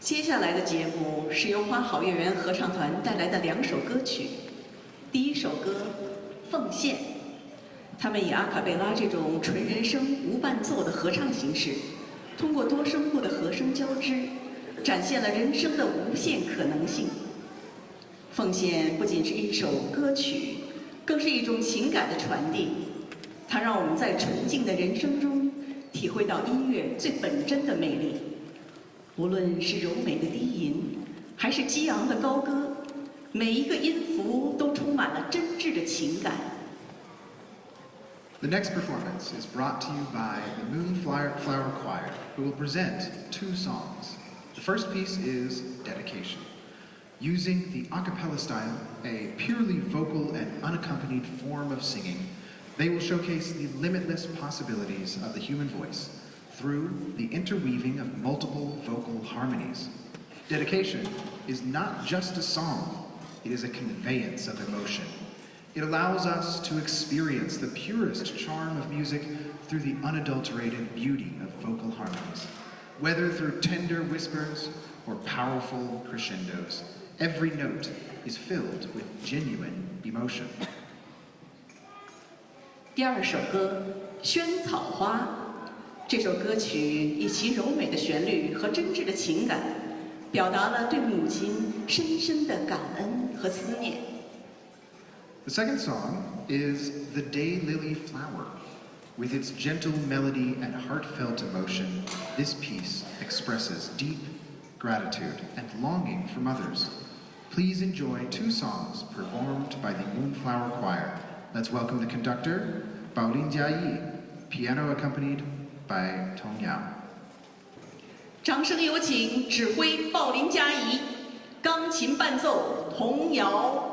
接下来的节目是由花好月圆合唱团带来的2首歌曲。第一首歌《奉献》，他们以阿卡贝拉这种纯人声无伴奏的合唱形式，通过多声部的和声交织，展现了人生的无限可能性。奉献不仅是一首歌曲，更是一种情感的传递。它让我们在纯净的人生中体会到音乐最本真的魅力。无论是柔美的低吟，还是激昂的高歌，每一个音符都充满了真挚的情感。The next performance is brought to you by the Moonflower Choir, who will present 2 songs. The first piece is Dedication. Using the a cappella style, a purely vocal and unaccompanied form of singing, they will showcase the limitless possibilities of the human voice through the interweaving of multiple vocal harmonies. Dedication is not just a song, it is a conveyance of emotion. It allows us to experience the purest charm of music through the unadulterated beauty of vocal harmonies. Whether through tender whispers or powerful crescendos, every note is filled with genuine emotion. 第2首歌《萱草花》，这首歌曲以其柔美的旋律和真挚的情感，表达了对母亲深深的感恩和思念。The second song is The Daylily Flower. With its gentle melody and heartfelt emotion, this piece expresses deep gratitude and longing for mothers. Please enjoy 2 songs performed by the Moonflower Choir. Let's welcome the conductor, Baolin Jiayi, piano accompanied by Tong Yao. 掌声有请指挥鲍林嘉怡，钢琴伴奏童谣。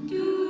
Do